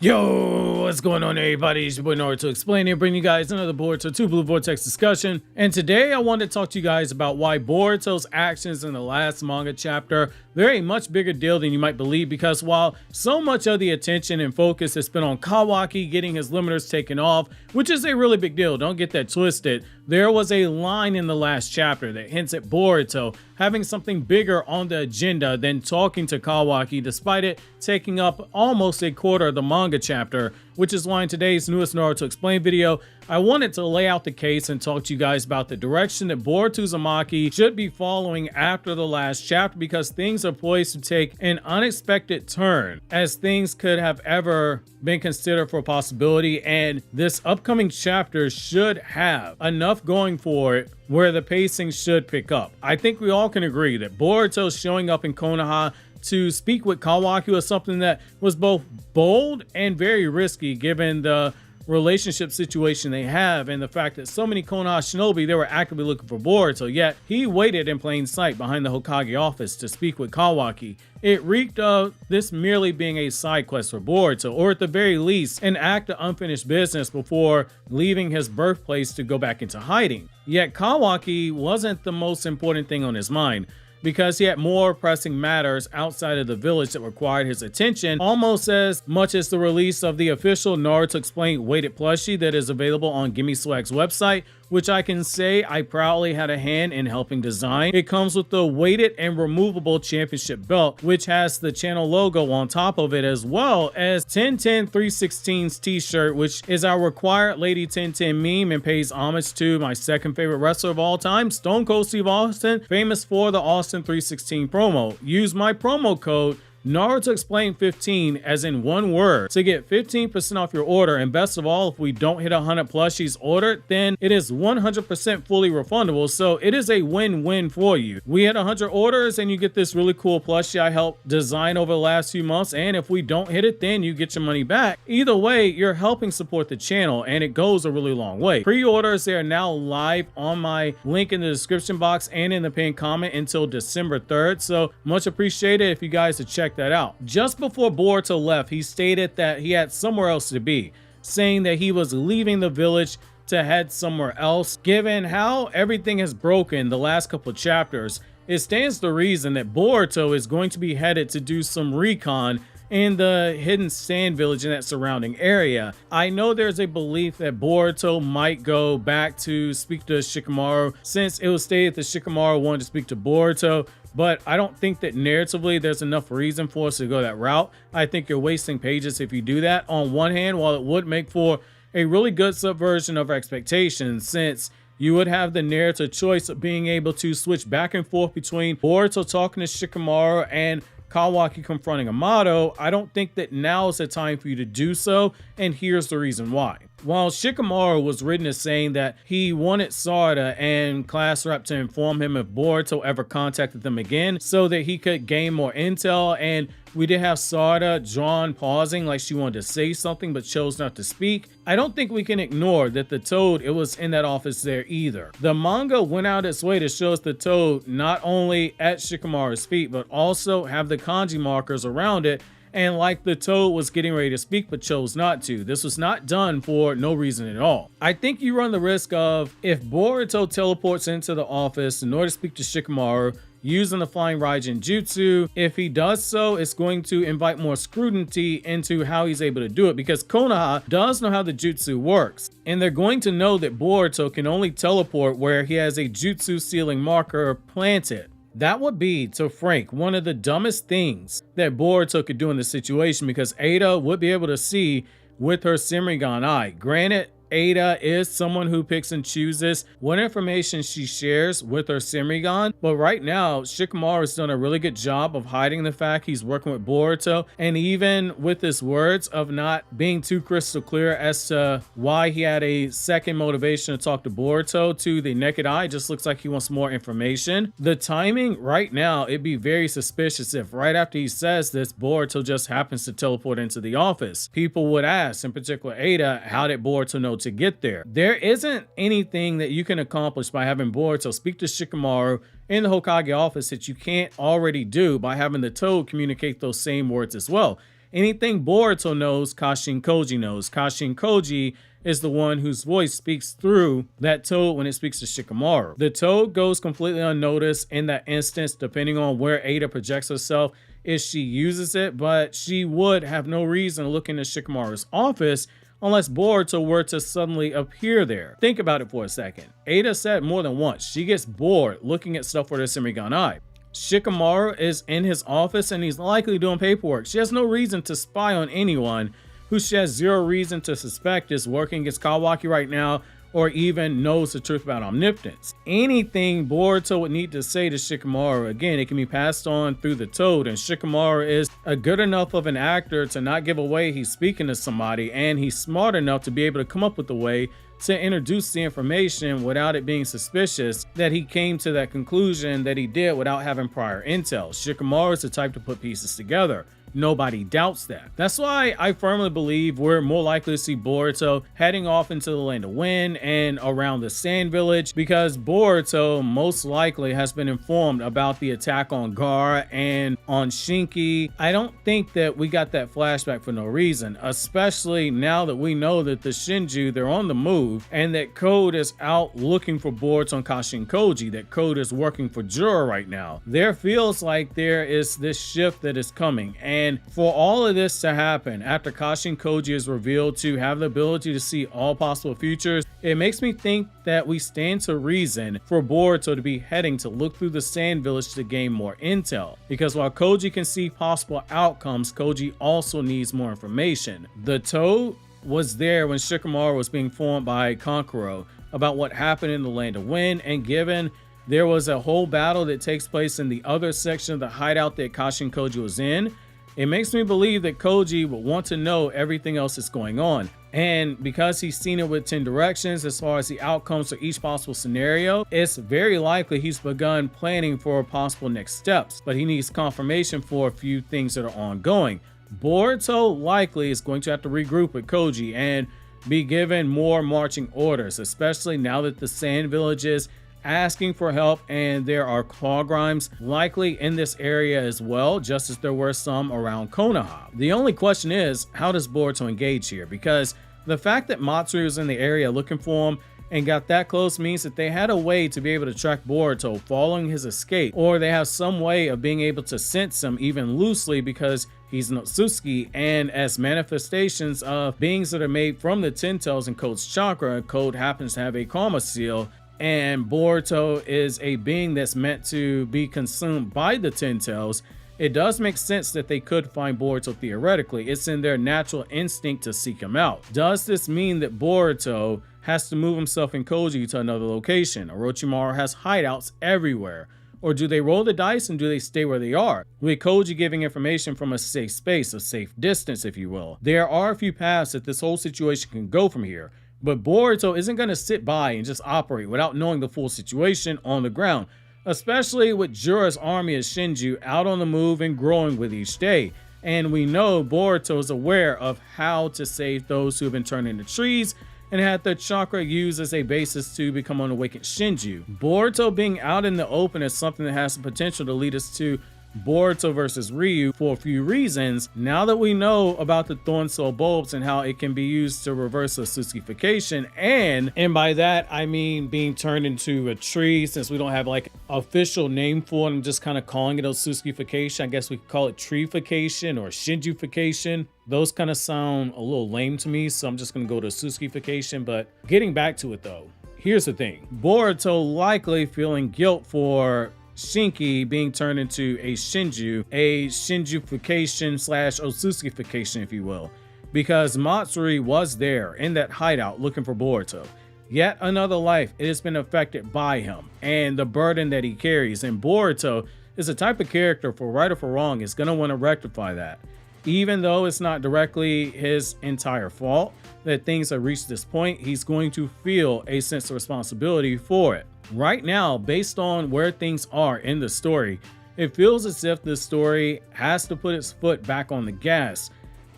Yo, what's going on everybody? It's your boy Naruto Explain here, bringing you guys another Boruto 2 Blue Vortex discussion. And today I want to talk to you guys about why Boruto's actions in the last manga chapter, they're a much bigger deal than you might believe, because while so much of the attention and focus has been on Kawaki getting his limiters taken off, which is a really big deal, don't get that twisted, there was a line in the last chapter that hints at Boruto having something bigger on the agenda than talking to Kawaki, despite it taking up almost a quarter of the manga chapter, which is why in today's newest Naruto Explain video, I wanted to lay out the case and talk to you guys about the direction that Boruto Uzumaki should be following after the last chapter, because things are poised to take an unexpected turn, as things could have ever been considered for a possibility, and this upcoming chapter should have enough going for it where the pacing should pick up. I think we all can agree that Boruto showing up in Konoha to speak with Kawaki was something that was both bold and very risky, given the relationship situation they have and the fact that so many Konoha shinobi, they were actively looking for Boruto, yet he waited in plain sight behind the Hokage office to speak with Kawaki. It reeked of this merely being a side quest for Boruto, or at the very least, an act of unfinished business before leaving his birthplace to go back into hiding. Yet Kawaki wasn't the most important thing on his mind, because he had more pressing matters outside of the village that required his attention, almost as much as the release of the official Naruto Explained weighted plushie that is available on Gimme Swag's website, which I can say I proudly had a hand in helping design. It comes with the weighted and removable championship belt, which has the channel logo on top of it, as well as 1010 316's t-shirt, which is our required Lady 1010 meme and pays homage to my second favorite wrestler of all time, Stone Cold Steve Austin, famous for the Austin 316 promo. Use my promo code Naruto Explain 15, as in one word, to get 15% off your order. And best of all, if we don't hit 100 plushies ordered, then it is 100% fully refundable, so it is a win-win for you. We had 100 orders and you get this really cool plushie I helped design over the last few months, and if we don't hit it, then you get your money back. Either way, you're helping support the channel and it goes a really long way. Pre-orders, they are now live on my link in the description box and in the pinned comment until December 3rd, so much appreciated if you guys would check that out. Just before Boruto left, he stated that he had somewhere else to be, saying that he was leaving the village to head somewhere else. Given how everything has broken the last couple of chapters, it stands to reason that Boruto is going to be headed to do some recon in the hidden sand village in that surrounding area. I know there's a belief that Boruto might go back to speak to Shikamaru, since it was stated that Shikamaru wanted to speak to Boruto, but I don't think that narratively there's enough reason for us to go that route. I think you're wasting pages if you do that. On one hand, while it would make for a really good subversion of our expectations, since you would have the narrative choice of being able to switch back and forth between Boruto talking to Shikamaru and Kawaki confronting Amato, I don't think that now is the time for you to do so, and here's the reason why. While Shikamaru was written as saying that he wanted Sarada and class rep to inform him if Boruto ever contacted them again so that he could gain more intel, and we did have Sarada drawn pausing like she wanted to say something but chose not to speak, I don't think we can ignore that the Toad, it was in that office there either. The manga went out its way to show us the Toad not only at Shikamaru's feet but also have the kanji markers around it, and like the Toad was getting ready to speak but chose not to. This was not done for no reason at all. I think you run the risk of, if Boruto teleports into the office in order to speak to Shikamaru using the Flying Raijin Jutsu, if he does so, it's going to invite more scrutiny into how he's able to do it, because Konoha does know how the Jutsu works, and they're going to know that Boruto can only teleport where he has a Jutsu ceiling marker planted. That would be, to Frank, one of the dumbest things that Boruto could do in this situation, because Ada would be able to see with her Sharingan eye. Granted, Ada is someone who picks and chooses what information she shares with her Sharingan, but right now Shikamaru has done a really good job of hiding the fact he's working with Boruto, and even with his words of not being too crystal clear as to why he had a second motivation to talk to Boruto, to the naked eye, just looks like he wants more information. The timing right now, it'd be very suspicious if right after he says this, Boruto just happens to teleport into the office. People would ask, in particular Ada, how did Boruto know to get there? There isn't anything that you can accomplish by having Boruto speak to Shikamaru in the Hokage office that you can't already do by having the Toad communicate those same words as well. Anything Boruto knows, Kashin Koji knows. Kashin Koji is the one whose voice speaks through that toad when it speaks to Shikamaru. The toad goes completely unnoticed in that instance, depending on where Ada projects herself if she uses it, but she would have no reason to look into Shikamaru's office unless Boruto were to suddenly appear there. Think about it for a second. Ada said more than once she gets bored looking at stuff with her Semigon eye. Shikamaru is in his office and he's likely doing paperwork. She has no reason to spy on anyone who she has zero reason to suspect is working against Kawaki right now or even knows the truth about omnipotence. Anything Boruto would need to say to Shikamaru, again, it can be passed on through the toad, and Shikamaru is a good enough of an actor to not give away he's speaking to somebody, and he's smart enough to be able to come up with a way to introduce the information without it being suspicious that he came to that conclusion that he did without having prior intel. Shikamaru is the type to put pieces together. Nobody doubts that. That's why I firmly believe we're more likely to see Boruto heading off into the Land of Wind and around the Sand Village, because Boruto most likely has been informed about the attack on Gaara and on Shinki. I don't think that we got that flashback for no reason, especially now that we know that the Shinju, they're on the move, and that Code is out looking for Boruto and Kashin Koji, that Code is working for Jura right now. There feels like there is this shift that is coming, and for all of this to happen after Kashin Koji is revealed to have the ability to see all possible futures, it makes me think that we stand to reason for Boruto to be heading to look through the Sand Village to gain more intel. Because while Koji can see possible outcomes, Koji also needs more information. The toad was there when Shikamaru was being informed by Kankuro about what happened in the Land of Wind, and given there was a whole battle that takes place in the other section of the hideout that Kashin Koji was in, it makes me believe that Koji would want to know everything else that's going on. And because he's seen it with 10 directions as far as the outcomes for each possible scenario, it's very likely he's begun planning for possible next steps, but he needs confirmation for a few things that are ongoing. Boruto likely is going to have to regroup with Koji and be given more marching orders, especially now that the Sand Village is asking for help and there are claw grimes likely in this area as well, just as there were some around Konoha. The only question is, how does Boruto engage here? Because the fact that Matsuri was in the area looking for him and got that close means that they had a way to be able to track Boruto following his escape, or they have some way of being able to sense him even loosely because he's an Otsutsuki, and as manifestations of beings that are made from the Ten Tails and Code's chakra, Code happens to have a karma seal, and Boruto is a being that's meant to be consumed by the Ten Tails, it does make sense that they could find Boruto theoretically. It's in their natural instinct to seek him out. Does this mean that Boruto has to move himself and Koji to another location? Orochimaru has hideouts everywhere. Or do they roll the dice and do they stay where they are? With Koji giving information from a safe space, a safe distance, if you will. There are a few paths that this whole situation can go from here. But Boruto isn't going to sit by and just operate without knowing the full situation on the ground, especially with Jura's army of Shinju out on the move and growing with each day. And we know Boruto is aware of how to save those who have been turned into trees and had their chakra used as a basis to become unawakened Shinju. Boruto being out in the open is something that has the potential to lead us to Boruto versus Ryuu for a few reasons. Now that we know about the Thorn Soul bulbs and how it can be used to reverse Otsutsukification, and by that I mean being turned into a tree, since we don't have like official name for it, I'm just kind of calling it Otsutsukification. I guess we could call it treefication or Shinjufication. Those kind of sound a little lame to me, so I'm just going to go to Otsutsukification. But getting back to it though, here's the thing. Boruto likely feeling guilt for Shinki being turned into a Shinju, a Shinjufication slash Otsutsukification, if you will, because Matsuri was there in that hideout looking for Boruto. Yet another life, it has been affected by him and the burden that he carries, and Boruto is the type of character, for right or for wrong, is going to want to rectify that. Even though it's not directly his entire fault that things have reached this point, he's going to feel a sense of responsibility for it. Right now, based on where things are in the story, it feels as if the story has to put its foot back on the gas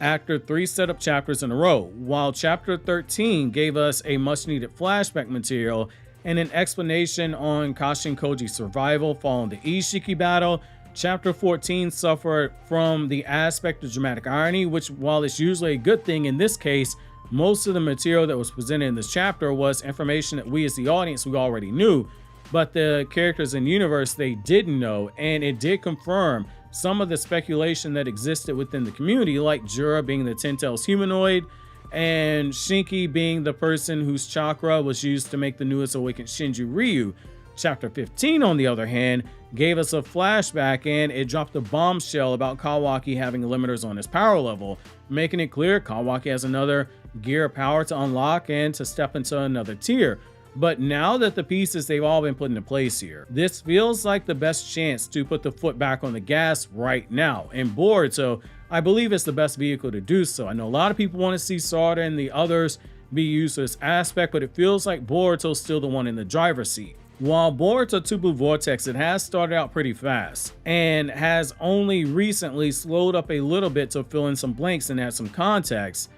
after 3 setup chapters in a row. While chapter 13 gave us a much needed flashback material and an explanation on Kashin Koji's survival following the Ishiki battle, Chapter 14 suffered from the aspect of dramatic irony, which, while it's usually a good thing, in this case, most of the material that was presented in this chapter was information that we as the audience we already knew, but the characters in the universe they didn't know, and it did confirm some of the speculation that existed within the community, like Jura being the 10 tails humanoid, and Shinki being the person whose chakra was used to make the newest awakened Shinju Ryu. Chapter 15, on the other hand, gave us a flashback, and it dropped a bombshell about Kawaki having limiters on his power level, making it clear Kawaki has another gear of power to unlock and to step into another tier. But now that the pieces they've all been put into place here, this feels like the best chance to put the foot back on the gas right now. And Boruto, I believe it's the best vehicle to do so. I know a lot of people want to see Sarda and the others be used for this aspect, but it feels like Boruto's still the one in the driver's seat. While Boruto 2 Blue Vortex, it has started out pretty fast and has only recently slowed up a little bit to fill in some blanks and add some context.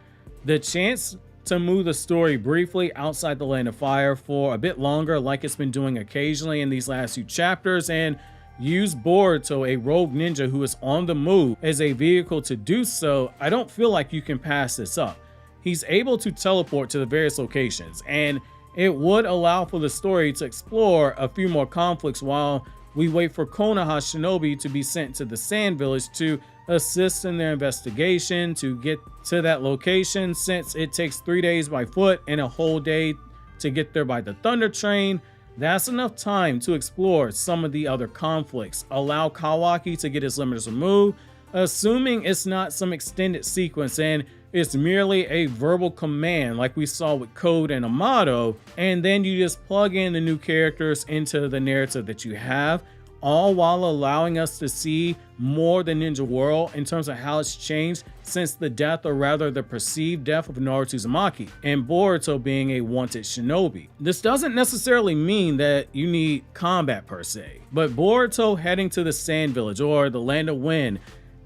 The chance to move the story briefly outside the Land of Fire for a bit longer, like it's been doing occasionally in these last few chapters, and use Boruto, a rogue ninja who is on the move, as a vehicle to do so, I don't feel like you can pass this up. He's able to teleport to the various locations, and it would allow for the story to explore a few more conflicts while we wait for Konoha Shinobi to be sent to the Sand Village to assist in their investigation to get to that location, since it takes 3 days by foot and a whole day to get there by the Thunder Train. That's enough time to explore some of the other conflicts, allow Kawaki to get his limiters removed, assuming it's not some extended sequence and it's merely a verbal command like we saw with Code and Amato, and then you just plug in the new characters into the narrative that you have, all while allowing us to see more the ninja world in terms of how it's changed since the death, or rather the perceived death, of Naruto Uzumaki, and Boruto being a wanted shinobi. This doesn't necessarily mean that you need combat per se, but Boruto heading to the Sand Village, or the Land of Wind,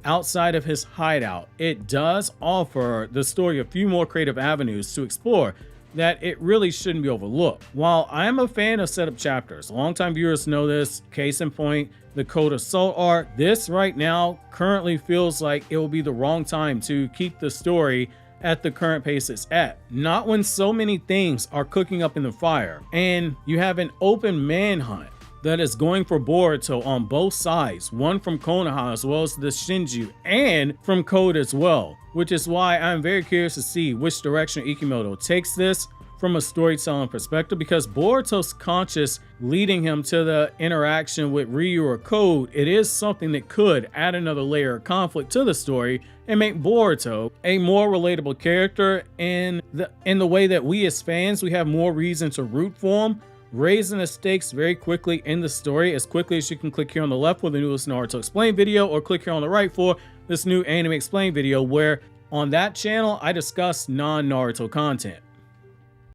outside of his hideout, it does offer the story a few more creative avenues to explore that it really shouldn't be overlooked. While I'm a fan of setup chapters, longtime viewers know this, case in point, the Code Assault arc, this right now currently feels like it will be the wrong time to keep the story at the current pace it's at. Not when so many things are cooking up in the fire, and you have an open manhunt that is going for Boruto on both sides, one from Konoha as well as the Shinju, and from Code as well, which is why I'm very curious to see which direction Ikimoto takes this from a storytelling perspective, because Boruto's conscious leading him to the interaction with Ryu or Code, it is something that could add another layer of conflict to the story and make Boruto a more relatable character in the way that we as fans, we have more reason to root for him, raising the stakes very quickly in the story, as quickly as you can click here on the left for the newest Naruto Explained video, or click here on the right for this new Anime Explained video, where on that channel I discuss non-Naruto content.